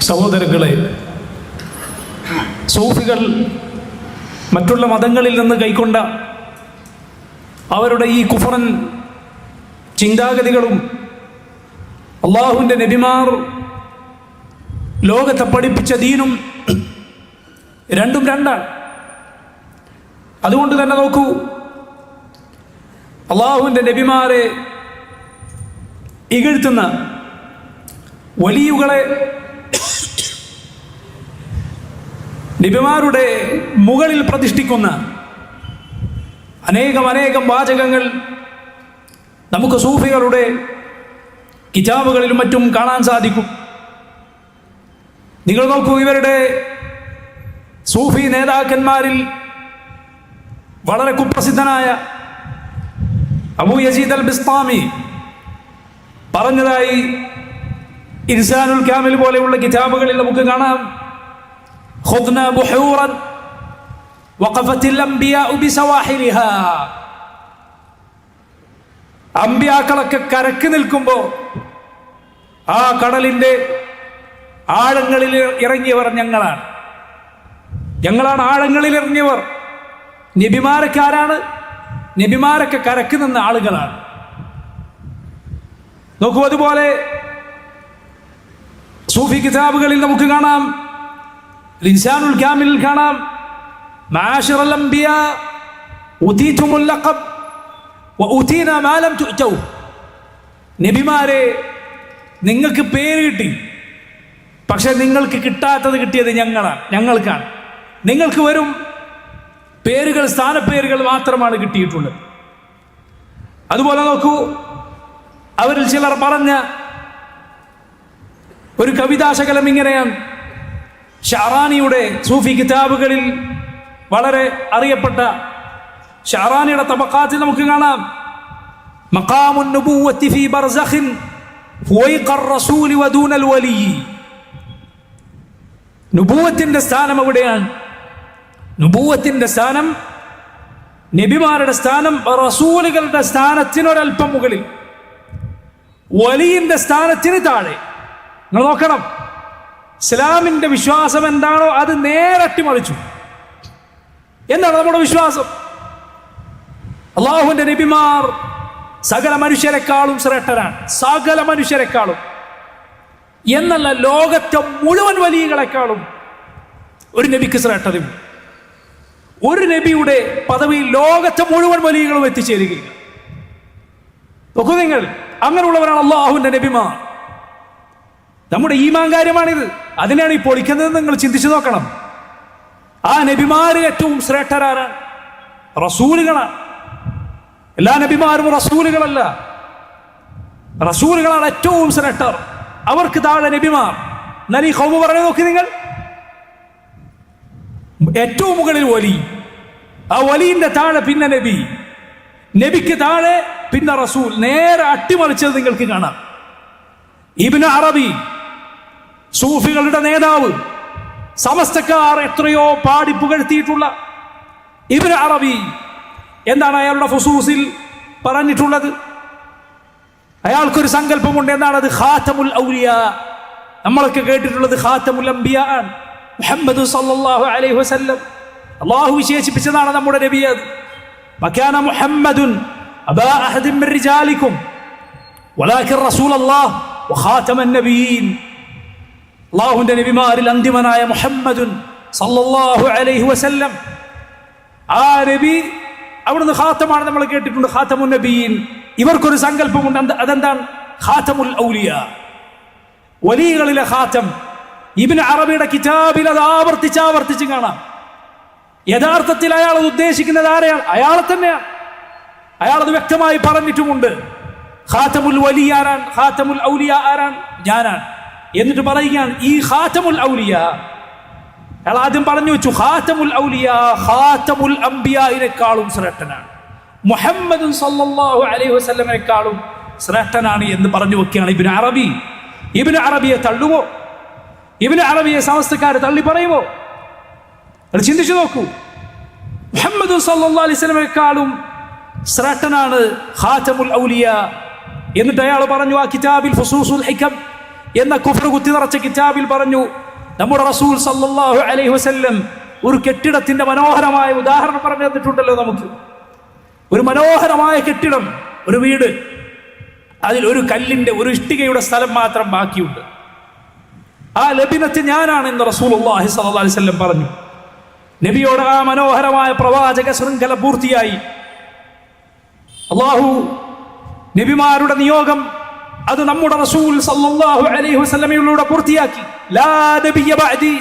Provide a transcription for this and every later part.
സഹോദരങ്ങളെ, സൂഫികൾ മറ്റുള്ള മതങ്ങളിൽ നിന്ന് കൈക്കൊണ്ട അവരുടെ ഈ കുഫറൻ ചിന്താഗതികളും അള്ളാഹുവിൻ്റെ നബിമാർ ലോകത്തെ പഠിപ്പിച്ച ദീനും രണ്ടും രണ്ടാണ്. അതുകൊണ്ട് തന്നെ നോക്കൂ, അള്ളാഹുവിൻ്റെ നബിമാരെ ഇകഴ്ത്തുന്ന വലിയുകളെ നബിമാരുടെ മുകളിൽ പ്രതിഷ്ഠിക്കുന്ന അനേകം വാചകങ്ങൾ നമുക്ക് സൂഫികളുടെ കിതാബുകളിലും മറ്റും കാണാൻ സാധിക്കും. നിങ്ങൾ നോക്കൂ, ഇവരുടെ സൂഫി നേതാക്കന്മാരിൽ വളരെ കുപ്രസിദ്ധനായ അബൂ യസീദ് അൽ ബിസ്താമി പറഞ്ഞതായി ഇൻസാനുൽ കാമിൽ പോലെയുള്ള കിതാബുകളിൽ നമുക്ക് കാണാം. ഖുദ്ന ബുഹൂറൻ വഖഫത്തിൽ അംബിയാഉ ബിസവാഹിലിഹാ. അമ്പിയാക്കളൊക്കെ കരക്ക് നിൽക്കുമ്പോൾ ആ കടലിന്റെ ആഴങ്ങളിൽ ഇറങ്ങിയവർ ഞങ്ങളാണ് ആഴങ്ങളിൽ ഇറങ്ങിയവർ. നബിമാരൊക്കെ ആരാണ്? നബിമാരൊക്കെ കരക്ക് നിന്ന ആളുകളാണ്. നോക്കൂ, അതുപോലെ സൂഫി കിതാബുകളിൽ നമുക്ക് കാണാം, ഇൻസാനുൽ കാമിൽ കാണാം, മആശിറൽ അംബിയാ ഉതീതുമുൽ ലഖബ് വഉതീനാ മാ ലം തുഅതൂ. നബിമാരെ, നിങ്ങൾക്ക് പേര് കിട്ടി, പക്ഷെ നിങ്ങൾക്ക് കിട്ടാത്തത് കിട്ടിയത് ഞങ്ങൾക്കാണ്. നിങ്ങൾക്ക് വെറും പേരുകൾ, സ്ഥാനപ്പേരുകൾ മാത്രമാണ് കിട്ടിയിട്ടുള്ളത്. അതുപോലെ നോക്കൂ, അവരിൽ ചിലർ പറഞ്ഞ ഒരു കവിതാശകലം ഇങ്ങനെയാണ്. ഷഅറാനിയുടെ സൂഫി കിതാബുകളിൽ വളരെ അറിയപ്പെട്ട ഷഅറാനിയുടെ തബഖാത്തിൽ നമുക്ക് കാണാം, മഖാമുൻ നുബുവ്വത്തി ഫീ ബർസഖിൻ ഫുവൈഖർ റസൂലി വദൂനൽ വലി. നുബുവത്തിന്റെ സ്ഥാനം എവിടെയാണ്? നുബുവത്തിന്റെ സ്ഥാനം, നബിമാരുടെ സ്ഥാനം റസൂലുകളുടെ സ്ഥാനത്തിനൊരൽപ്പം മുകളിൽ, വലിയിന്റെ സ്ഥാനത്തിന് താഴെ. നിങ്ങൾ നോക്കണം, ഇസ്ലാമിന്റെ വിശ്വാസം എന്താണോ അത് നേരട്ടി മറിച്ചു. എന്താണ് നമ്മുടെ വിശ്വാസം? അള്ളാഹുവിന്റെ നബിമാർ സകല മനുഷ്യരെക്കാളും ശ്രേഷ്ഠരാണ്, സകല മനുഷ്യരെക്കാളും എന്നല്ല, ലോകത്തെ മുഴുവൻ വലിയകളെക്കാളും ഒരു നബിക്ക് ശ്രേഷ്ഠതയും. ഒരു നബിയുടെ പദവിയിൽ ലോകത്തെ മുഴുവൻ വലിയകളും എത്തിച്ചേരുകയില്ല. നോക്കൂ നിങ്ങൾ, അങ്ങനെയുള്ളവരാണ് അള്ളാഹുവിന്റെ നബിമാർ. നമ്മുടെ ഈമാൻ കാര്യമാണിത്. അതിനാണ് ഈ പൊളിക്കുന്നത്. നിങ്ങൾ ചിന്തിച്ചു നോക്കണം. ആ നബിമാരിൽ ഏറ്റവും ശ്രേഷ്ഠരാണ് റസൂലുകളാണ്. എല്ലാ നബിമാരും റസൂലുകളല്ല, റസൂലുകളാണ് ഏറ്റവും ശ്രേഷ്ഠർ. അവർക്ക് താഴെ നബിമാർ. എന്നാൽ ഈ ഖൗമ് പറഞ്ഞു നോക്കി നിങ്ങൾ, ഏറ്റവും മുകളിൽ വലി, ആ വലിന്റെ താഴെ പിന്നെ നബി, നബിക്ക് താഴെ പിന്നെ റസൂൽ. നേരെ അട്ടിമറിച്ചത് നിങ്ങൾക്ക് കാണാം. ഇബ്നു അറബി, സൂഫികളുടെ നേതാവ്, സമസ്തക്കാർ എത്രയോ പാടി പുകഴ്ത്തിയിട്ടുള്ള ഇബ്നു അറബി എന്താണ് അയാളുടെ ഫുസൂസിൽ പറഞ്ഞിട്ടുള്ളത്? അയാൾക്കൊരു സങ്കല്പമുണ്ട്. എന്താണത്? ഖാതമുൽ ഔലിയ. നമ്മളൊക്കെ കേട്ടിട്ടുള്ളത് ഖാതമുൽ അംബിയ ആണ്, മുഹമ്മദ് സല്ലല്ലാഹു അലൈഹി വസല്ലം. അല്ലാഹു വിശേഷിപ്പിച്ചതാണ് നമ്മുടെ നബി. അത് വകാന മുഹമ്മദുൻ അബാ അഹദിൻ മിൻ റിജാലിക്കും വലാകിൻ റസൂലല്ലാഹ് വഖാതമൻ നബിയീൻ. അല്ലാഹുവിന്റെ നബിമാരിൽ അന്തിമനായ മുഹമ്മദുൻ സല്ലല്ലാഹു അലൈഹി വസല്ലം, ആ നബി അവിടുന്ന് ഖാതമാണ്. നമ്മൾ കേട്ടിട്ടുണ്ട് ഖാതമുൻ നബിയീൻ. ഇവർക്കൊരു സങ്കല്പമുണ്ട്. അതെന്താണ്? ഖാതമുൽ ഔലിയ, വലികളിലെ ഖാതം. ഇബ്നു അറബിയുടെ കിതാബിൽ അത് ആവർത്തിച്ച് കാണാം. യഥാർത്ഥത്തിൽ അയാൾ അത് ഉദ്ദേശിക്കുന്നത് ആരെയാണ്? അയാളെ തന്നെയാണ്. അയാൾ അത് വ്യക്തമായി പറഞ്ഞിട്ടുമുണ്ട്. ഖാതമുൽ വലി ആരാണ്? ഖാതമുൽ ഔലിയ ആരാണ്? ഞാനാണ്. എന്നിട്ട് പറയുകയാണ്, ഈ ഖാതമുൽ ഔലിയ, അയാൾ ആദ്യം പറഞ്ഞു വെച്ചു, ഖാതമുൽ ഔലിയ ഖാതമുൽ അംബിയായിനേക്കാളും ശ്രേഷ്ഠനാണ്, മുഹമ്മദ് സല്ലല്ലാഹു അലൈഹി വസല്ലമയെക്കാളും ശ്രേഷ്ഠനാണ് എന്ന് പറഞ്ഞു വെക്കുകയാണ് ഇബ്നു അറബി. ഇബ്നു അറബിയെ തള്ളുമോ? ഇബ്നു അറബിയെ സമസ്തക്കാർ തള്ളി പറയുമോ? അത് ചിന്തിച്ചു നോക്കൂ. മുഹമ്മദ് സല്ലല്ലാഹു അലൈഹി വസല്ലമയെക്കാളും ശ്രേഷ്ഠനാണ് ഖാതമുൽ ഔലിയ. എന്നിട്ട് അയാൾ പറഞ്ഞു ആ കിതാബിൽ ഫുസൂസുൽ ഹികം എന്ന കുഫർ കുത്തി നിറച്ച കിതാബിൽ പറഞ്ഞു, നമ്മുടെ റസൂൽ സല്ലല്ലാഹു അലൈഹി വസല്ലം ഒരു കെട്ടിടത്തിന്റെ മനോഹരമായ ഉദാഹരണം പറഞ്ഞു തന്നിട്ടുണ്ടല്ലോ നമുക്ക്. ഒരു മനോഹരമായ കെട്ടിടം, ഒരു വീട്, അതിൽ ഒരു കല്ലിന്റെ, ഒരു ഇഷ്ടികയുടെ സ്ഥലം മാത്രം ബാക്കിയുണ്ട്. ആ ലബിനത്ത് ഞാനാണെന്ന് റസൂലുള്ളാഹി സ്വല്ലല്ലാഹു അലൈഹി വസല്ലം പറഞ്ഞു. നബിയോട് ആ മനോഹരമായ പ്രവാചക ശൃംഖല പൂർത്തിയായി. അല്ലാഹു നബിമാരുടെ നിയോഗം അത് നമ്മുടെ റസൂൽ സല്ലല്ലാഹു അലൈഹി വസല്ലമയിലൂടെ പൂർത്തിയാക്കി. ലാ നബിയ ബഅദി,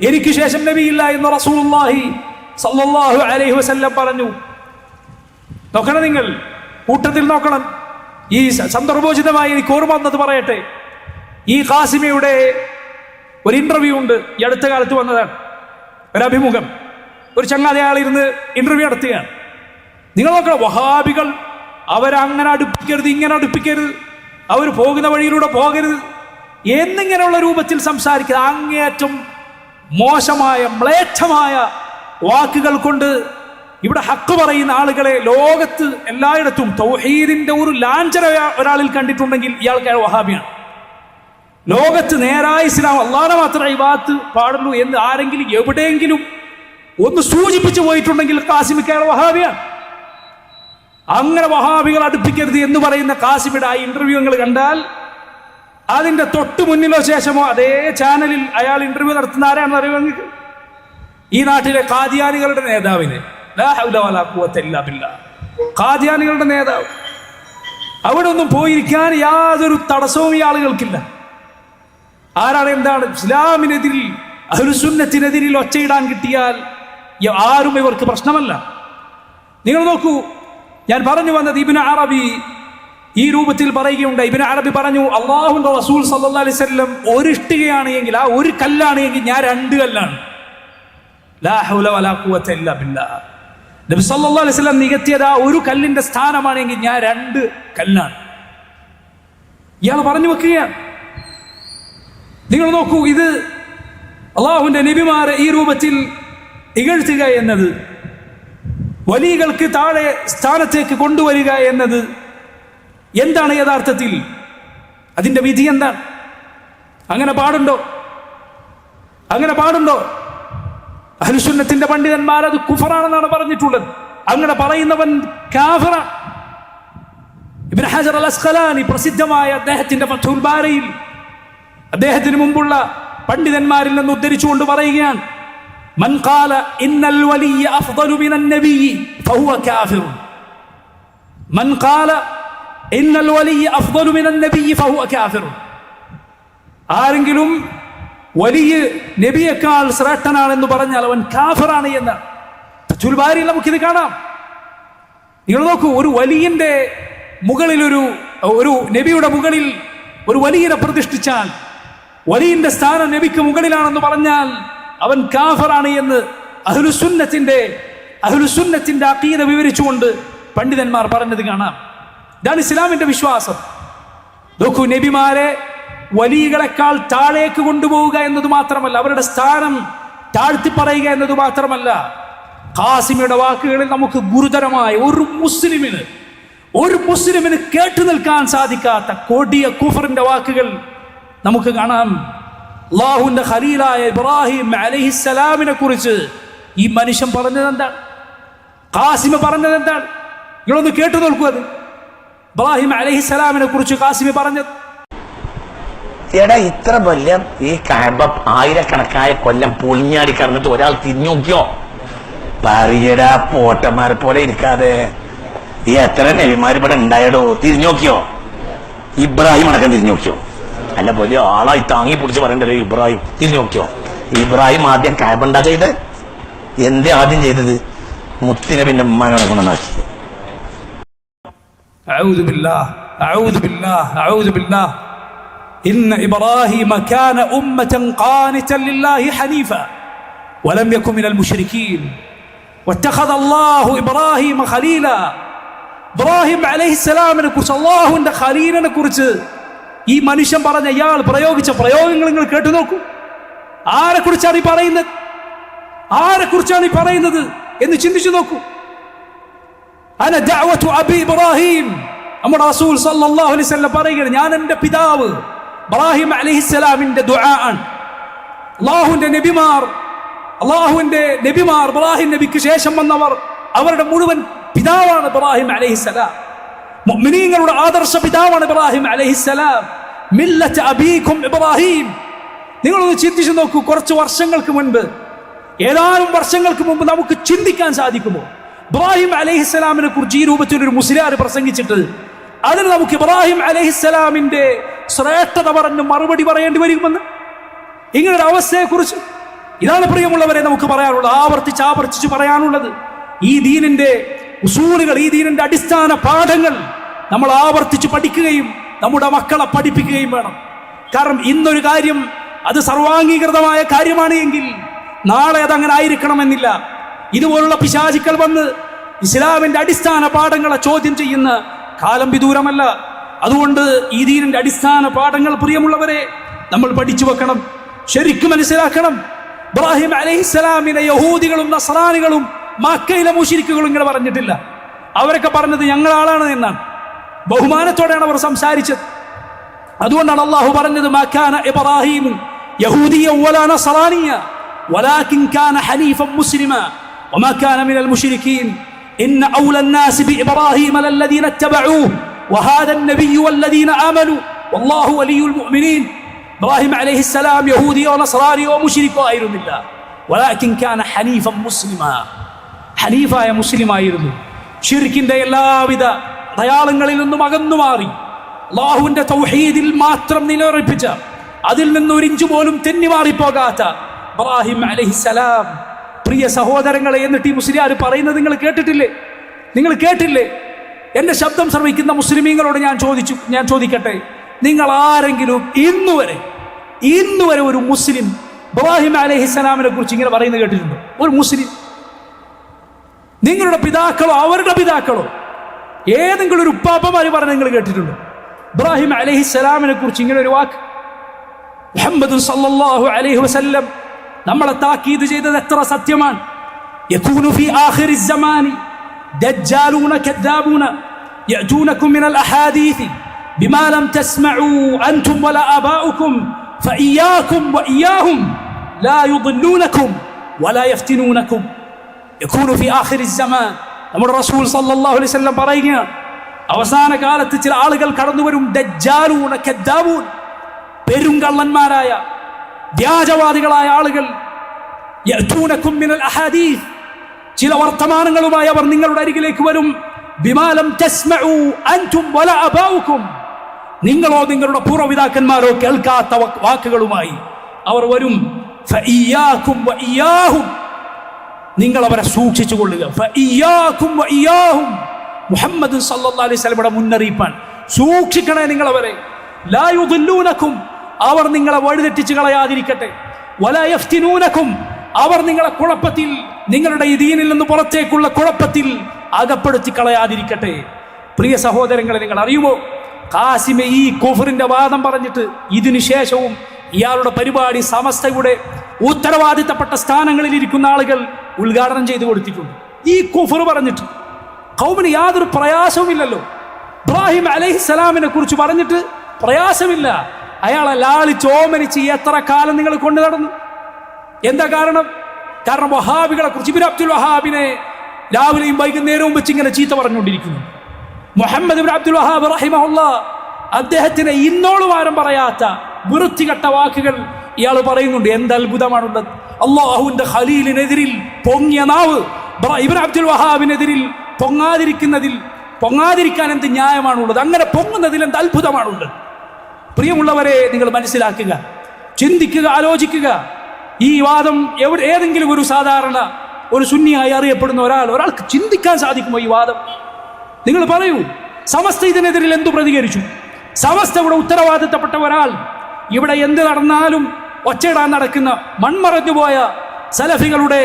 എനിക്ക് ശേഷം നബിയില്ല എന്ന് റസൂലുള്ളാഹി സല്ലല്ലാഹു അലൈഹി വസല്ലം പറഞ്ഞു. നോക്കണം, നിങ്ങൾ കൂട്ടത്തിൽ നോക്കണം. ഈ സന്ദർഭോചിതമായി എനിക്ക് ഓർമ്മ വന്നത് പറയട്ടെ. ഈ ഖാസിമയുടെ ഒരു ഇന്റർവ്യൂ ഉണ്ട്, ഈ അടുത്ത കാലത്ത് വന്നതാണ്. ഒരു അഭിമുഖം, ഒരു ചങ്ങാതിയാളിരുന്ന് ഇന്റർവ്യൂ നടത്തുകയാണ്. നിങ്ങൾ നോക്കണം, വഹാബികൾ അവരങ്ങനെ അടുപ്പിക്കരുത്, ഇങ്ങനെ അടുപ്പിക്കരുത്, അവർ പോകുന്ന വഴിയിലൂടെ പോകരുത് എന്നിങ്ങനെയുള്ള രൂപത്തിൽ സംസാരിക്കുക. അങ്ങേയറ്റം മോശമായ മ്ലേച്ഛമായ വാക്കുകൾ കൊണ്ട് ഇവിടെ ഹക്ക് പറയുന്ന ആളുകളെ ലോകത്ത് എല്ലായിടത്തും തൗഹീദിന്റെ ഒരു ലാഞ്ചന ഒരാളിൽ കണ്ടിട്ടുണ്ടെങ്കിൽ ഇയാൾക്ക് വഹാബിയാണ്. ലോകത്ത് നേരായ ഇസ്ലാം, അല്ലാഹുവിനെ മാത്രമേ ഇബാദത്ത് പാടുള്ളൂ എന്ന് ആരെങ്കിലും എവിടെയെങ്കിലും ഒന്ന് സൂചിപ്പിച്ചു പോയിട്ടുണ്ടെങ്കിൽ ഖാസിമിക്ക് അയാൾ വഹാബിയാണ്. അങ്ങനെ വഹാബികൾ അടുപ്പിക്കരുത് എന്ന് പറയുന്ന ഖാസിമിയുടെ ആ ഇന്റർവ്യൂകൾ കണ്ടാൽ അതിന്റെ തൊട്ട് മുന്നിലോ ശേഷമോ അതേ ചാനലിൽ അയാൾ ഇന്റർവ്യൂ നടത്തുന്ന ആരാണെന്ന് അറിയുമെങ്കിൽ ഈ നാട്ടിലെ ഖാദിയാനികളുടെ നേതാവിന്, ലാ ഹൗല വലാ ഖുവത ഇല്ലാ ബില്ലാഹ്, ഖാദിയാനികളുടെ നേതാവ്, അവിടെ ഒന്നും പോയിരിക്കാൻ യാതൊരു തടസ്സവും ഈ ആളുകൾക്കില്ല. ആരാണ്, എന്താണ് ഇസ്ലാമിനെതിരിൽ, അഹ്ലുസുന്നത്തിനെതിരിൽ ഒച്ചയിടാൻ കിട്ടിയാൽ ആരും ഇവർക്ക് പ്രശ്നമല്ല. നിങ്ങൾ നോക്കൂ, ഞാൻ പറഞ്ഞു വന്നത് ഇബ്നു അറബി ഈ രൂപത്തിൽ പറയുകയുണ്ട്. ഇബ്നു അറബി പറഞ്ഞു, അല്ലാഹുവിന്റെ റസൂൽ സല്ലല്ലാഹു അലൈഹി വസല്ലം ഒരു ഇഷ്ടികയാണ് എങ്കിൽ, ആ ഒരു കല്ലാണ് എങ്കിൽ ഞാൻ രണ്ട് കല്ലാണ്. ലാ ഹൗല വലാ ഖുവത ഇല്ലാ ബില്ലാഹ്. നബി സല്ലല്ലാഹു അലൈഹി വസല്ലം നികത്തിയത് ആ ഒരു കല്ലിന്റെ സ്ഥാനമാണെങ്കിൽ ഞാൻ രണ്ട് കല്ലാണ്. ഇയാൾ പറഞ്ഞു വെക്കുകയാണ്. നിങ്ങൾ നോക്കൂ, ഇത് അള്ളാഹുവിന്റെ നബിമാരെ ഈ രൂപത്തിൽ ഇകഴ്ത്തുക എന്നത്, വലിയകൾക്ക് താഴെ സ്ഥാനത്തേക്ക് കൊണ്ടുവരിക എന്നത് എന്താണ് യഥാർത്ഥത്തിൽ? അതിന്റെ വിധി എന്താണ്? അങ്ങനെ പാടുണ്ടോ? അങ്ങനെ പാടുണ്ടോ? അഹ്ലുസുന്നത്തിന്റെ പണ്ഡിതന്മാർ അത് കുഫറാണെന്നാണ് പറഞ്ഞിട്ടുള്ളത്. അങ്ങനെ പറയുന്നവൻ കാഫിറാണ്. ഇബ്നു ഹജർ അൽ അസ്ഖലാനി പ്രസിദ്ധമായ അദ്ദേഹത്തിന്റെ ഫത്ഹുൽ ബാരിയിൽ അദ്ദേഹത്തിന് മുമ്പുള്ള പണ്ഡിതന്മാരിൽ നിന്ന് ഉദ്ധരിച്ചുകൊണ്ട് പറയുകയാണ്, മൻ ഖാല ഇന്നൽ വലിയ അഫ്ദലു മിനൻ നബിയ്യി ഫഹുവ കാഫിർ. മൻ ഖാല ഇന്നൽ വലിയ അഫ്ദലു മിനൻ നബിയ്യി ഫഹുവ കാഫിർ. ആരെങ്കിലും വലിയ നബിയേക്കാൾ ശ്രേഷ്ഠനാണെന്ന് പറഞ്ഞാൽ അവൻ കാഫിറാണ് എന്ന് ഫത്ഹുൽ ബാരിയിൽ നമുക്കിത് കാണാം. നിങ്ങൾ നോക്കൂ, ഒരു വലിയന്റെ മുകളിൽ ഒരു നബിയുടെ മുകളിൽ ഒരു വലിയനെ പ്രതിഷ്ഠിച്ചാൽ, വലിയന്റെ സ്ഥാനം നബിക്ക് മുകളിലാണെന്ന് പറഞ്ഞാൽ അവൻ കാഫിറാണ് എന്ന് അഹ്ലുസുന്നത്തിന്റെ അഖീദ വിവരിച്ചുകൊണ്ട് പണ്ഡിതന്മാർ പറഞ്ഞത് കാണാം. ഇതാണ് ഇസ്ലാമിന്റെ വിശ്വാസം. നോക്കൂ, നബിമാരെ വലിയകളെക്കാൾ താഴേക്ക് കൊണ്ടുപോവുക എന്നത് മാത്രമല്ല, അവരുടെ സ്ഥാനം താഴ്ത്തി പറയുക എന്നത് മാത്രമല്ല, ഖാസിമിയുടെ വാക്കുകളിൽ നമുക്ക് ഗുരുതരമായ ഒരു മുസ്ലിമിന് കേട്ടു നിൽക്കാൻ സാധിക്കാത്ത കൊടിയ കുഫറിന്റെ വാക്കുകൾ നമുക്ക് കാണാം. അല്ലാഹുവിന്റെ ഖലീലായ ഇബ്രാഹിം അലൈഹിസ്സലാമിനെ കുറിച്ച് ഈ മനുഷ്യൻ പറഞ്ഞത് എന്താണ്? ഖാസിമി പറഞ്ഞത് എന്താണ്? നിങ്ങളൊന്ന് കേട്ടു നോക്കൂ. അത് ഇബ്രാഹിം അലൈഹിസ്സലാമിനെ കുറിച്ച് ഖാസിമി പറഞ്ഞത്, എടാ ഇത്ര കൊല്ലം ഈ കഅബ ആയിരക്കണക്കായ കൊല്ലം പൊളിഞ്ഞാടി കിടന്നിട്ട് ഒരാൾ തിരിഞ്ഞു നോക്കിയോ? പറയടാ, പോട്ടന്മാരെ പോലെ ഇരിക്കാതെ. ഈ എത്ര നബിമാർ ഇവിടെ ഉണ്ടായടോ? തിരിഞ്ഞു നോക്കിയോ? ഇബ്രാഹിം അടക്കം തിരിഞ്ഞു നോക്കിയോ? അല്ല, വലിയ ആളായി താങ്ങി പിടിച്ച് പറയണ്ടല്ലോ ഇബ്രാഹിം. തിരിഞ്ഞു നോക്കിയോ? ഇബ്രാഹിം ആദ്യം കഅബ ഉണ്ടാ ചെയ്ത് എന്തേ ആദ്യം ചെയ്തത്? മുത്തിനെ പിന്നെ ഉമ്മാനെ കൊണ്ടുവന്നാക്കി. അഊദു ബില്ലാഹ്, അഊദു ബില്ലാഹ്, അഊദു ബില്ലാഹ്. ഇന്ന ഇബ്രാഹിമ കാന ഉമ്മതൻ ഖാനിതൻ ലില്ലാഹി ഹനീഫ വലം യകുൻ മിനൽ മുശ്രികീൻ വത്തഖദ അല്ലാഹു ഇബ്രാഹിമ ഖലീല. ഇബ്രാഹിം അലൈഹിസ്സലാമിനെ കുറിച്ച്, അല്ലാഹുവിന്റെ ഖലീലിനെ കുറിച്ച് ഈ മനുഷ്യൻ പറഞ്ഞ, ഇയാൾ പ്രയോഗിച്ച പ്രയോഗങ്ങൾ നിങ്ങൾ കേട്ടു നോക്കൂ. ആരെക്കുറിച്ചാണ് ഈ പറയുന്നത്? ആരെക്കുറിച്ചാണ് ഈ പറയുന്നത് എന്ന് ചിന്തിച്ചു നോക്കൂ. അന ദഅവതു അബി ഇബ്രാഹിം. നമ്മുടെ റസൂൽ സല്ലല്ലാഹു അലൈഹി വസല്ലം പറയുകയാണ്, ഞാൻ എൻ്റെ പിതാവ് ഇബ്രാഹിം അലൈഹിസ്സലാമിന്റെ ദുആ ആണ്. അള്ളാഹുവിന്റെ നബിമാർ ഇബ്രാഹിം നബിക്ക് ശേഷം വന്നവർ, അവരുടെ മുഴുവൻ പിതാവാണ് ഇബ്രാഹിം അലൈഹിസ്സലാം. മുഅ്മിനീങ്ങളുടെ ആദർശ പിതാവാണ് ഇബ്രാഹിം അലൈഹിസ്സലാം. മില്ലത്ത് അബീകും ഇബ്രാഹിം. നിങ്ങളൊന്ന് ചിന്തിച്ചു നോക്കൂ, കുറച്ച് വർഷങ്ങൾക്ക് മുൻപ്, ഏതാനും വർഷങ്ങൾക്ക് മുമ്പ് നമുക്ക് ചിന്തിക്കാൻ സാധിക്കുമോ ഇബ്രാഹിം അലൈഹിസ്സലാമിനെ കുറിച്ച് ഈ രൂപത്തിൽ ഒരു മുസ്ലിയാർ പ്രസംഗിച്ചിട്ട് അതിന് നമുക്ക് ഇബ്രാഹിം അലൈഹിസ്സലാമിന്റെ ശ്രേഷ്ഠത പറഞ്ഞ് മറുപടി പറയേണ്ടി വരുമെന്ന്? ഇങ്ങനൊരു അവസ്ഥയെക്കുറിച്ച് ഇതാണ് പ്രിയമുള്ളവരെ നമുക്ക് പറയാനുള്ളത്, ആവർത്തിച്ച് പറയാനുള്ളത്. ഈ ദീനിന്റെ ഉസൂലുകൾ, ഈ ദീനിന്റെ അടിസ്ഥാന പാഠങ്ങൾ നമ്മൾ ആവർത്തിച്ച് പഠിക്കുകയും നമ്മുടെ മക്കളെ പഠിപ്പിക്കുകയും വേണം. കാരണം ഇന്നൊരു കാര്യം അത് സർവാംഗീകൃതമായ കാര്യമാണ് എങ്കിൽ നാളെ അതങ്ങനെ ആയിരിക്കണമെന്നില്ല. ഇതുപോലുള്ള പിശാചുക്കൾ വന്ന് ഇസ്ലാമിന്റെ അടിസ്ഥാന പാഠങ്ങളെ ചോദ്യം ചെയ്യുന്ന കാലം വിദൂരമല്ല. അതുകൊണ്ട് ഈ ദീനിന്റെ അടിസ്ഥാന പാഠങ്ങൾ പ്രിയമുള്ളവരെ നമ്മൾ പഠിച്ചു വെക്കണം, ശരിക്കും മനസ്സിലാക്കണം. ഇബ്രാഹിം അലൈഹിസ്സലാമിനെ യഹൂദികളും നസ്രാനികളും മക്കയിലെ മുശ്രിക്കുകളും ഇങ്ങനെ പറഞ്ഞിട്ടില്ല. അവരൊക്കെ പറഞ്ഞത് ഞങ്ങൾ ആളാണ് എന്നാണ്. ബഹുമാനത്തോടെയാണ് അവർ സംസാരിച്ചത്. അതുകൊണ്ടാണ് അള്ളാഹു പറഞ്ഞത് മാ കാന ഇബ്രാഹിം യഹൂദിയ്യ വലാ നസ്രാനിയ്യ വലാകിൻ കാന ഹനീഫൻ മുസ്ലിമാ വമാ കാന മിനൽ മുശ്രിക്കീൻ ഇന്ന ഔല الناس ബിഇബ്രാഹിം ലല്ലദീന ഇത്തബഊഹു വഹാദ النبي والذين آمنوا والله ولي المؤمنين. ഇബ്രാഹിം അലൈഹിസ്സലാം യഹൂദിയോ നസ്രാനിയോ മുശ്രിക്കോ ആയിരുന്നില്ല. വലാകിൻ കാന ഹനീഫൻ മുസ്ലിമാ, ഹനീഫായ മുസ്ലിമായിരുന്നു. ശിർക്കിന്റെ എല്ലാവിധ അടയാളങ്ങളിൽ നിന്നും അകന്നുമാറി അല്ലാഹുവിന്റെ തൗഹീദിൽ മാത്രം നിലയുറപ്പിച്ച, അതിൽ നിന്ന് ഒരു ഇഞ്ച് പോലും തെന്നിമാറിപ്പോകാത്ത ഇബ്രാഹിം അലൈഹിസ്സലാം. പ്രിയ സഹോദരങ്ങളെ, എന്നിട്ട് ഈ മുസ്ലിയാർ പറയുന്നത് നിങ്ങൾ കേട്ടില്ലേ? എന്റെ ശബ്ദം ശ്രവിക്കുന്ന മുസ്ലിമീങ്ങളോട് ഞാൻ ചോദിക്കട്ടെ, നിങ്ങൾ ആരെങ്കിലും ഇന്നുവരെ ഒരു മുസ്ലിം ഇബ്രാഹിം അലൈഹിസ്സലാമിനെ കുറിച്ച് ഇങ്ങനെ പറയുന്നത് കേട്ടിട്ടുണ്ടോ? ഒരു മുസ്ലിം, നിങ്ങളുടെ പിതാക്കളോ അവരുടെ പിതാക്കളോ ഏതെങ്കിലും ഒരു ഉപ്പാപ്പമാര് പറഞ്ഞ് നിങ്ങൾ കേട്ടിട്ടുണ്ടോ? ഇബ്രാഹിം അലൈഹിസ്സലാമിനെ കുറിച്ച് ഇങ്ങനെ ഒരു വാക്ക്? മുഹമ്മദ് സല്ലല്ലാഹു അലൈഹി വസല്ലം നമ്മളെ താക്കീത് ചെയ്തത് എത്ര സത്യമാണ്. യകൂനു ഫീ ആഖിറിസ് സമാനി ദജ്ജാലൂന കദ്ദാബൂന യഅതൂനകും മിനൽ അഹാദീസ് ബിമാ ലം തസ്മഉ അൻതും വലാ ആബാഉകും ഫഇയ്യാകും വഇയ്യാഹും ലാ യുضلൂനകും വലാ യഫ്തിനൂനകും. യകൂനു ഫീ ആഖിറിസ് സമാൻ, നമ്മുടെ റസൂൽ സല്ലല്ലാഹു അലൈഹി വസല്ലം പറയുകയാണ്, അവസാന കാലത്ത് ചില ആളുകൾ കടന്നു വരും. ദജ്ജാലൂന കദ്ദാബൂൻ, പെരുങ്കള്ളന്മാരായ വ്യാജവാദികളായ ആളുകൾ. യഅതൂനകും മിനൽ അഹാദീസ്, ചില വർത്തമാനങ്ങളുമായി അവർ നിങ്ങളുടെ അരികിലേക്ക് വരും. ബിമാ ലം തസ്മഉ അൻതും വലാ ആബാഉകും, നിങ്ങളോ നിങ്ങളുടെ പൂർവ്വപിതാക്കന്മാരോ കേൾക്കാത്ത വാക്കുകളുമായി അവർ വരും. ഫഇയ്യാകും വഇയ്യാഹും, നിങ്ങൾ അവരെ സൂക്ഷിച്ചു കൊള്ളുക. ഫഇയ്യാകും വഇയ്യാഹും, മുഹമ്മദ് സല്ലല്ലാഹു അലൈഹി വസല്ലമയുടെ മുന്നറിയിപ്പാണ്. സൂക്ഷിക്കണേ നിങ്ങൾ അവരെ. ലാ യുضلൂനകും, അവർ നിങ്ങളെ വഴിതെറ്റിച്ച് കളയാതിരിക്കട്ടെ. വലാ യഫ്തിനൂനകും, അവർ നിങ്ങളെ കുഴപ്പത്തിൽ, നിങ്ങളുടെ ഈ ദീനിൽ നിന്ന് പുറത്തേക്കുള്ള കുഴപ്പത്തിൽ അകപ്പെടുത്തി കളയാതിരിക്കട്ടെ. പ്രിയ സഹോദരങ്ങളെ, നിങ്ങൾ അറിയുമോ, ഖാസിമെ ഈ കുഫറിന്റെ വാദം പറഞ്ഞിട്ട് ഇതിനുശേഷവും ഇയാളുടെ പരിപാടി സമസ്തയുടെ ഉത്തരവാദിത്തപ്പെട്ട സ്ഥാനങ്ങളിൽ ഇരിക്കുന്ന ആളുകൾ ഉദ്ഘാടനം ചെയ്തു കൊടുത്തിട്ടുണ്ട്. ഈ കുഫർ പറഞ്ഞിട്ട് ഖൗമിന് യാതൊരു പ്രയാസവുമില്ലല്ലോ. ഇബ്രാഹിം അലൈഹിസ്സലാമിനെ കുറിച്ച് പറഞ്ഞിട്ട് പ്രയാസമില്ല. അയാളെ ലാളിച്ചോമനിച്ച് എത്ര കാലം നിങ്ങൾ കൊണ്ടു നടന്നു? എന്താ കാരണം? കാരണം വഹാബികളെ കുറിച്ച് ഇബ്നു അബ്ദുൽ വഹാബിനെ രാവിലെയും വൈകുന്നേരവും വെച്ച് ഇങ്ങനെ ചീത്ത പറഞ്ഞുകൊണ്ടിരിക്കുന്നു. മുഹമ്മദ് ഇബ്നു അബ്ദുൽ വഹാബ് റഹിമഹുല്ലാ, അദ്ദേഹത്തിന് ഇന്നോളം ആരും പറയാത്ത വൃത്തികെട്ട വാക്കുകൾ ഇയാൾ പറയുന്നുണ്ട്. എന്ത് അത്ഭുതമാണുള്ളത്! അള്ളാഹുവിന്റെ ഖലീലിനെതിരിൽ പൊങ്ങിയ നാവ് ഇബ്നു അബ്ദുൽ വഹാബിനെതിരിൽ പൊങ്ങാതിരിക്കാൻ എന്ത് ന്യായമാണുള്ളത്? അങ്ങനെ പൊങ്ങുന്നതിൽ എന്ത് അത്ഭുതമാണുള്ളത്? പ്രിയമുള്ളവരെ, നിങ്ങൾ മനസ്സിലാക്കുക, ചിന്തിക്കുക, ആലോചിക്കുക. ഈ വാദം ഏതെങ്കിലും ഒരു സാധാരണ ഒരു സുന്നിയായി അറിയപ്പെടുന്ന ഒരാൾക്ക് ചിന്തിക്കാൻ സാധിക്കുമോ ഈ വാദം? നിങ്ങൾ പറയൂ, സമസ്ത ഇതിനെതിരിൽ എന്തു പ്രതികരിച്ചു? സമസ്തയുടെ ഉത്തരവാദിത്തപ്പെട്ട ഒരാൾ ഇവിടെ എന്ത് നടന്നാലും ഒച്ചയിടാൻ നടക്കുന്ന മൺമറഞ്ഞുപോയ സലഫികളുടെ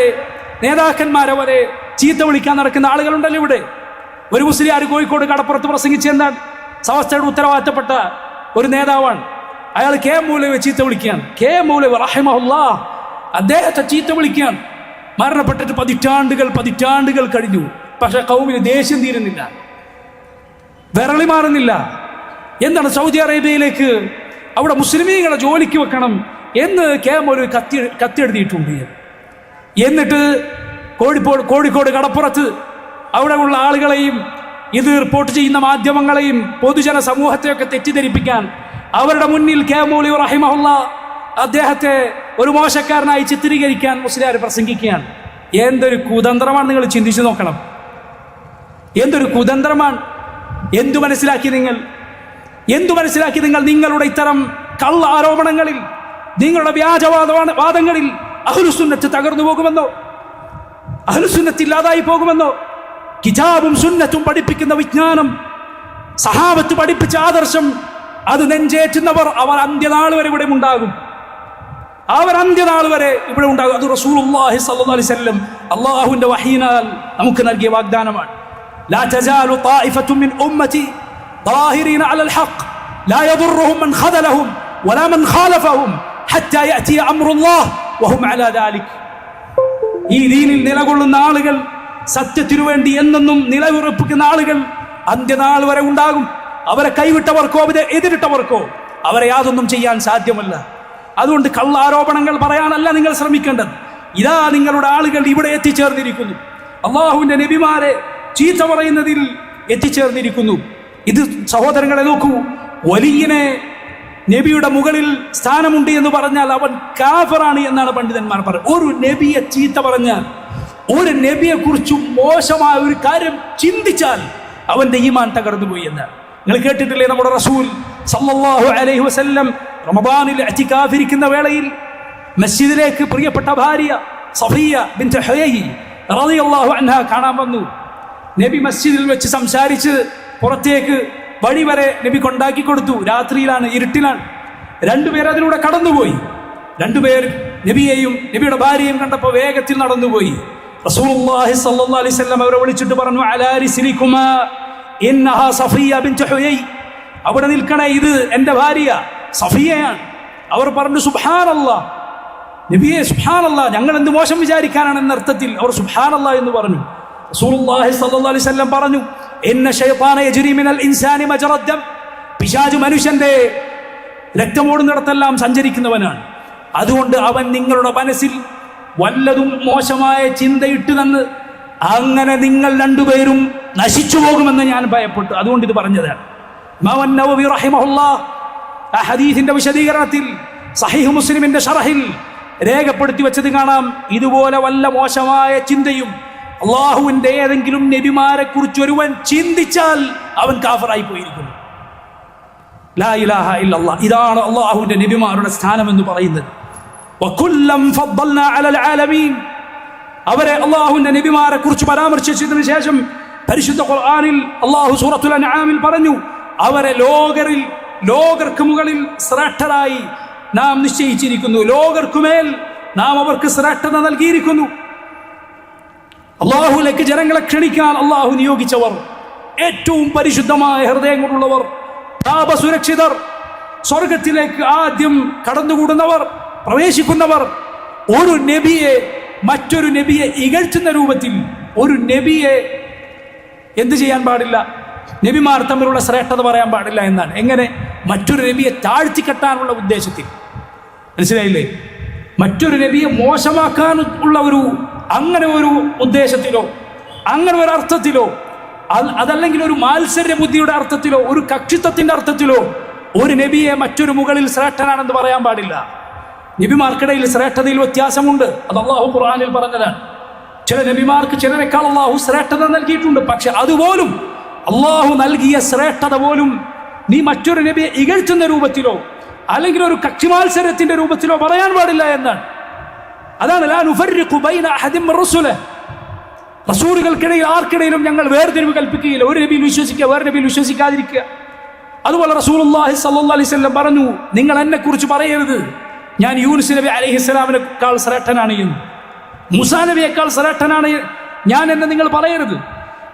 നേതാക്കന്മാരെ വരെ ചീത്ത വിളിക്കാൻ നടക്കുന്ന ആളുകളുണ്ടല്ലോ ഇവിടെ. ഒരു മുസ്ലിയാർ കോഴിക്കോട് കടപ്പുറത്ത് പ്രസംഗിച്ച് എന്താണ്? സമസ്തയുടെ ഉത്തരവാദിത്തപ്പെട്ട ഒരു നേതാവാണ്. അയാൾ കെ മൗലവിയെ ചീത്ത വിളിക്കുകയാണ്. കെ മൗലവി റഹിമഹുല്ലാഹ് അദ്ദേഹത്തെ ചീത്ത വിളിക്കുകയാണ്. മരണപ്പെട്ടിട്ട് പതിറ്റാണ്ടുകൾ കഴിഞ്ഞു. പക്ഷെ ഖൗമിന് ദേഷ്യം തീരുന്നില്ല, വിരളി മാറുന്നില്ല. എന്താണ്? സൗദി അറേബ്യയിലേക്ക് അവിടെ മുസ്ലിമീങ്ങളെ ജോലിക്ക് വെക്കണം എന്ന് കേം ഒരു കത്തെഴുതിയിട്ടുണ്ട്. എന്നിട്ട് കോഴിക്കോട് കടപ്പുറത്ത് അവിടെയുള്ള ആളുകളെയും ഇത് റിപ്പോർട്ട് ചെയ്യുന്ന മാധ്യമങ്ങളെയും പൊതുജന സമൂഹത്തെയൊക്കെ തെറ്റിദ്ധരിപ്പിക്കാൻ അവരുടെ മുന്നിൽ കെ മൗലവി റഹിമഹുള്ള അദ്ദേഹത്തെ ഒരു മോശക്കാരനായി ചിത്രീകരിക്കാൻ മുസ്ലിയാർ പ്രസംഗിക്കുകയാണ്. എന്തൊരു കുതന്ത്രമാണ്, നിങ്ങൾ ചിന്തിച്ചു നോക്കണം. എന്തൊരു കുതന്ത്രമാണ്. എന്തു മനസ്സിലാക്കി നിങ്ങൾ നിങ്ങളുടെ ഇത്തരം കള്ള ആരോപണങ്ങളിൽ, നിങ്ങളുടെ വ്യാജവാദങ്ങളിൽ അഹ്ലുസുന്നത്ത് തകർന്നു പോകുമെന്നോ, അഹ്ലുസുന്നത്ത് ഇല്ലാതായി പോകുമെന്നോ? കിതാബും സുന്നത്തും പഠിപ്പിക്കുന്ന വിജ്ഞാനം, സഹാബത്ത് പഠിപ്പിച്ച ആദർശം, അത് നെഞ്ചേറ്റുന്നവർ അവർ അന്ത്യനാൾ വരെ ഇവിടെ ഉണ്ടാകും. അത് റസൂലുള്ളാഹി സ്വല്ലല്ലാഹു അലൈഹി വസല്ലം അല്ലാഹുവിന്റെ വഹീനാൽ നമുക്ക് നൽകിയ വാഗ്ദാനമാണ്. ലാ തസാലു ത്വായിഫത്തുൻ മിൻ ഉമ്മതി ളാഹിരീന അലൽ ഹഖ് ലാ യദുർറുഹും മൻ ഖദലഹും വലാ മൻ ഖാലഫഹും ഹത്താ യഅതി അംറുല്ലാഹ് വഹും അലാ ദാലിക്. ഈ ദീനിൽ നിലകൊള്ളുന്ന ആളുകൾ, സത്യത്തിനു വേണ്ടി എന്നെന്നും നിലയുറപ്പിക്കുന്ന ആളുകൾ അന്ത്യനാൾ വരെ ഉണ്ടാകും. അവരെ കൈവിട്ടവർക്കോ എതിരിട്ടവർക്കോ അവരെ യാതൊന്നും ചെയ്യാൻ സാധ്യമല്ല. അതുകൊണ്ട് കള്ളാരോപണങ്ങൾ പറയാനല്ല നിങ്ങൾ ശ്രമിക്കേണ്ടത്. ഇതാ നിങ്ങളുടെ ആളുകൾ ഇവിടെ എത്തിച്ചേർന്നിരിക്കുന്നു, അള്ളാഹുവിന്റെ നബിമാരെ ചീത്ത പറയുന്നതിൽ എത്തിച്ചേർന്നിരിക്കുന്നു. ഇത് സഹോദരങ്ങളെ നോക്കൂ, വലിയനെ നബിയുടെ മുകളിൽ സ്ഥാനമുണ്ട് എന്ന് പറഞ്ഞാൽ അവൻ കാഫറാണ് എന്നാണ് പണ്ഡിതന്മാർ പറയുന്നത്. ഒരു നബിയെ ചീത്ത പറഞ്ഞാൽ, ഒരു നബിയെ കുറിച്ച് മോശമായ ഒരു കാര്യം ചിന്തിച്ചാൽ അവന്റെ ഈമാൻ തകർന്നു പോയി എന്ന് നിങ്ങൾ കേട്ടിട്ടില്ലേ? നമ്മുടെ റസൂൽ സല്ലല്ലാഹു അലൈഹി വസല്ലം റമദാനിൽ ഇഅ്തികാഫിരിക്കുന്ന വേളയിൽ മസ്ജിദിലേക്ക് പ്രിയപ്പെട്ട ഭാര്യ സഫിയ ബിൻത് ഹുയൈ റളിയല്ലാഹു അൻഹ കാണാൻ വന്നു. നബി മസ്ജിദിൽ വെച്ച് സംസാരിച്ച് പുറത്തേക്ക് വഴി വരെ നബി കൊണ്ടാക്കി കൊടുത്തു. രാത്രിയിലാണ്, ഇരുട്ടിലാണ്. രണ്ടുപേർ അതിലൂടെ കടന്നുപോയി. രണ്ടുപേർ നബിയെയും നബിയുടെ ഭാര്യയും കണ്ടപ്പോൾ വേഗത്തിൽ നടന്നുപോയി. റസൂലുള്ളാഹി സ്വല്ലല്ലാഹു അലൈഹി വസല്ലം അവരെ വിളിച്ചിട്ട് പറഞ്ഞു, അലാ റിസ്ലികുമാ ഇന്നഹാ സഫിയ ബിൻത് ഹുയൈ, അവിടെ നിൽക്കണേ, ഇത് എൻ്റെ ഭാര്യ സഫിയയാണ്. അവർ പറഞ്ഞു, സുബ്ഹാനല്ലാഹ് നബിയെ, സുബ്ഹാനല്ലാഹ്, ഞങ്ങൾ എന്ത് മോശം വിചാരിക്കാനാണ് എന്ന അർത്ഥത്തിൽ അവർ സുബ്ഹാനല്ലാഹ് എന്ന് പറഞ്ഞു. റസൂലുള്ളാഹി സ്വല്ലല്ലാഹു അലൈഹി വസല്ലം പറഞ്ഞു, ഇന്ന ശൈത്താന യജ്രി മിനൽ ഇൻസാനി മജ്റദ് ദം, പിശാച് മനുഷ്യന്റെ രക്തമോടുന്നിടത്തെല്ലാം സഞ്ചരിക്കുന്നവനാണ്. അതുകൊണ്ട് അവൻ നിങ്ങളുടെ മനസ്സിൽ വല്ലതും മോശമായ ചിന്തയിട്ട് തന്ന് അങ്ങനെ നിങ്ങൾ രണ്ടുപേരും നശിച്ചു പോകുമെന്ന് ഞാൻ ഭയപ്പെട്ടു. അതുകൊണ്ട് ഇത് പറഞ്ഞതാണ്. ഇമാം നവവി റഹിമഹുല്ലാഹ് ആ ഹദീസിന്റെ വിശദീകരണത്തിൽ സഹീഹ് മുസ്ലിമിന്റെ ശറഹിൽ രേഖപ്പെടുത്തി വെച്ചത് കാണാം. ഇതുപോലെ വല്ല മോശമായ ചിന്തയും അള്ളാഹുവിന്റെ ഏതെങ്കിലും നബിമാരെ കുറിച്ച് ഒരുവൻ ചിന്തിച്ചാൽ അവൻ കാഫറായി പോയിരിക്കുന്നു. ലാ ഇലാഹ ഇല്ലല്ലാഹ്, ഇതാണ് അള്ളാഹുവിന്റെ നബിമാരുടെ സ്ഥാനം എന്ന് പറയുന്നത്. വകുല്ലം ഫദ്ദൽനാ അലൽ ആലമീൻ, അവരെ അള്ളാഹുവിന്റെ നബിമാരെ കുറിച്ച് പരാമർശിച്ചതിനു ശേഷം പരിശുദ്ധ ഖുർആനിൽ അള്ളാഹു സൂറത്തുൽ അൻആമിൽ പറഞ്ഞു, അവരെ ലോകർക്ക് മുകളിൽ ശ്രേഷ്ഠരായി നാം നിശ്ചയിച്ചിരിക്കുന്നു. ലോകർക്കുമേൽ നാം അവർക്ക് ശ്രേഷ്ഠത നൽകിയിരിക്കുന്നു. അള്ളാഹുലേക്ക് ജനങ്ങളെ ക്ഷണിക്കാൻ അള്ളാഹു നിയോഗിച്ചവർ, ഏറ്റവും പരിശുദ്ധമായ ഹൃദയങ്ങളുള്ളവർ, പാപസുരക്ഷിതർ, സ്വർഗത്തിലേക്ക് ആദ്യം കടന്നുകൂടുന്നവർ, പ്രവേശിക്കുന്നവർ, ഒരു നബിയെ മറ്റൊരു നബിയെ ഇകഴ്ത്തുന്ന രൂപത്തിൽ ഒരു നബിയെ എന്ത് ചെയ്യാൻ പാടില്ല? നബിമാർ തമ്മിലുള്ള ശ്രേഷ്ഠത പറയാൻ പാടില്ല എന്നാണ്. എങ്ങനെ? മറ്റൊരു നബിയെ താഴ്ത്തിക്കെട്ടാനുള്ള ഉദ്ദേശത്തിൽ. മനസ്സിലായില്ലേ? മറ്റൊരു നബിയെ മോശമാക്കാൻ ഉള്ള അങ്ങനെ ഒരു ഉദ്ദേശത്തിലോ അങ്ങനെ ഒരു അർത്ഥത്തിലോ, അതല്ലെങ്കിൽ ഒരു മാത്സര്യ ബുദ്ധിയുടെ അർത്ഥത്തിലോ ഒരു കക്ഷിത്വത്തിന്റെ അർത്ഥത്തിലോ ഒരു നബിയെ മറ്റൊരു മുകളിൽ ശ്രേഷ്ഠനാണെന്ന് പറയാൻ പാടില്ല. നബിമാർക്കിടയിൽ ശ്രേഷ്ഠതയിൽ വ്യത്യാസമുണ്ട്. അത് അള്ളാഹു ഖുർആനിൽ പറഞ്ഞതാണ്. ചില നബിമാർക്ക് ചിലരെക്കാൾ അള്ളാഹു ശ്രേഷ്ഠത നൽകിയിട്ടുണ്ട്. പക്ഷെ അതുപോലും അള്ളാഹു നൽകിയ ശ്രേഷ്ഠത പോലും നീ മറ്റൊരു നബിയെ ഇകഴ്ത്തുന്ന രൂപത്തിലോ അല്ലെങ്കിൽ ഒരു കക്ഷിമാത്സരത്തിന്റെ രൂപത്തിലോ പറയാൻ പാടില്ല എന്നാണ്. അതാണ് ലാ നുഫർരിഖു ബൈന അഹദിൻ മിർ റസൂലിഹി, റസൂലുകൾക്കിടയിൽ ആർക്കിടയിലും ഞങ്ങൾ വേർതിരിവ് കൽപ്പിക്കുകയില്ല. ഒരു നബിയിൽ വിശ്വസിക്കുക, വേറെ നബിയിൽ വിശ്വസിക്കാതിരിക്കുക. അതുപോലെ റസൂലുള്ളാഹി സ്വല്ലല്ലാഹു അലൈഹി വസല്ലം പറഞ്ഞു, നിങ്ങൾ എന്നെ കുറിച്ച് പറയരുത് ഞാൻ യൂനുസ് നബി അലൈഹിസ്സലാമിനേക്കാൾ ശ്രേഷ്ഠനാണ് എന്ന്, മൂസാ നബിയേക്കാൾ ശ്രേഷ്ഠനാണ് ഞാൻ എന്ന് നിങ്ങൾ പറയരുത്.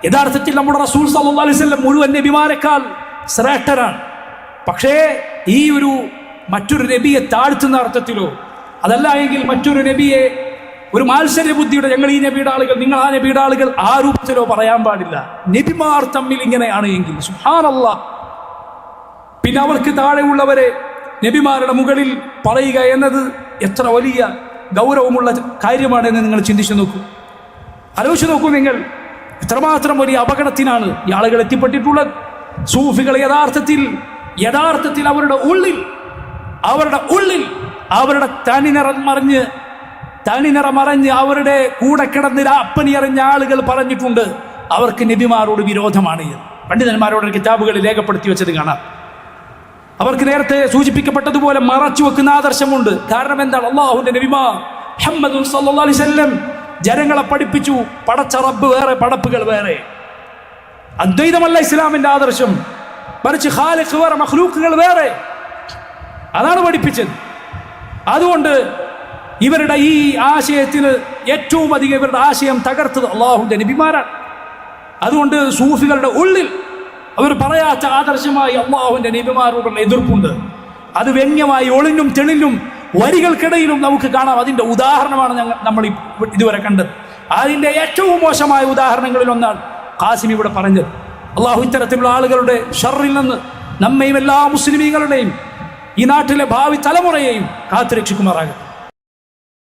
യഥാർത്ഥത്തിൽ നമ്മുടെ റസൂൽ സല്ലല്ലാഹു അലൈഹി വസല്ലം മുഴുവൻ നബിമാരെക്കാൾ ശ്രേഷ്ഠനാണ്. പക്ഷേ ഈ ഒരു മറ്റൊരു നബിയെ താഴ്ത്തുന്ന അർത്ഥത്തിലോ അതല്ല എങ്കിൽ മറ്റൊരു നബിയെ ഒരു മാത്സര്യ ബുദ്ധിയുടെ ഞങ്ങൾ ഈ നബിയുടെ ആളുകൾ നിങ്ങൾ ആ നബിയുടെ ആളുകൾ ആ രൂപത്തിലോ പറയാൻ പാടില്ല. നബിമാർ തമ്മിൽ ഇങ്ങനെയാണ് എങ്കിൽ സുബ്ഹാനല്ലാഹ്, പിന്നെ അവർക്ക് താഴെയുള്ളവരെ നബിമാരുടെ മുകളിൽ പറയുക എന്നത് എത്ര വലിയ ഗൗരവമുള്ള കാര്യമാണെന്ന് നിങ്ങൾ ചിന്തിച്ചു നോക്കൂ, ആലോചിച്ച് നോക്കൂ. നിങ്ങൾ ഇത്രമാത്രം വലിയ അപകടത്തിനാണ് ഈ ആളുകൾ എത്തിപ്പെട്ടിട്ടുള്ളത്. സൂഫികൾ യഥാർത്ഥത്തിൽ അവരുടെ ഉള്ളിൽ അവരുടെ തനിനിറം മറിഞ്ഞ് അവരുടെ കൂടെ കിടന്ന് അപ്പനി അറിഞ്ഞ ആളുകൾ പറഞ്ഞിട്ടുണ്ട് അവർക്ക് നബിമാരോട് വിരോധമാണ് എന്ന്. പണ്ഡിതന്മാരോട് കിതാബുകളിൽ രേഖപ്പെടുത്തി വെച്ചത് കാണാം. അവർക്ക് നേരത്തെ സൂചിപ്പിക്കപ്പെട്ടതുപോലെ മറച്ചു വെക്കുന്ന ആദർശമുണ്ട്. കാരണം എന്താണ്? അല്ലാഹുവിന്റെ നബിമാർ മുഹമ്മദ് സല്ലല്ലാഹു അലൈഹി വസല്ലം ജനങ്ങളെ പഠിപ്പിച്ചു, പടച്ച റബ്ബ് വേറെ, പടപ്പുകൾ വേറെ. അദ്വൈതമല്ല ഇസ്ലാമിന്റെ ആദർശം, മറിച്ച് ഖാലിഖ് വേറെ, മഖ്ലൂഖുകൾ വേറെ. അതാണ് പഠിപ്പിച്ചത്. അതുകൊണ്ട് ഇവരുടെ ഈ ആശയത്തിന് ഏറ്റവും അധികം ഇവരുടെ ആശയം തകർത്തത് അല്ലാഹുവിന്റെ നബിമാരാണ്. അതുകൊണ്ട് സൂഫികളുടെ ഉള്ളിൽ അവർ പറയാത്ത ആദർശമായി അല്ലാഹുവിന്റെ നബിമാരോടുള്ള എതിർപ്പുണ്ട്. അത് വ്യംഗ്യമായി ഒളിഞ്ഞും തെളിഞ്ഞും വരികൾക്കിടയിലും നമുക്ക് കാണാം. അതിന്റെ ഉദാഹരണമാണ് നമ്മൾ ഇതുവരെ കണ്ടത്. അതിന്റെ ഏറ്റവും മോശമായ ഉദാഹരണങ്ങളിൽ ഒന്നാണ് ഖാസിം ഇവിടെ പറഞ്ഞത്. അള്ളാഹു ഇത്തരത്തിലുള്ള ആളുകളുടെ ഷർറിൽ നിന്ന് നമ്മയും എല്ലാ മുസ്ലിമീങ്ങളുടെയും ഈ നാട്ടിലെ ഭാവി തലമുറയെയും കാത്തുരക്ഷിക്കുമാറാകട്ടെ.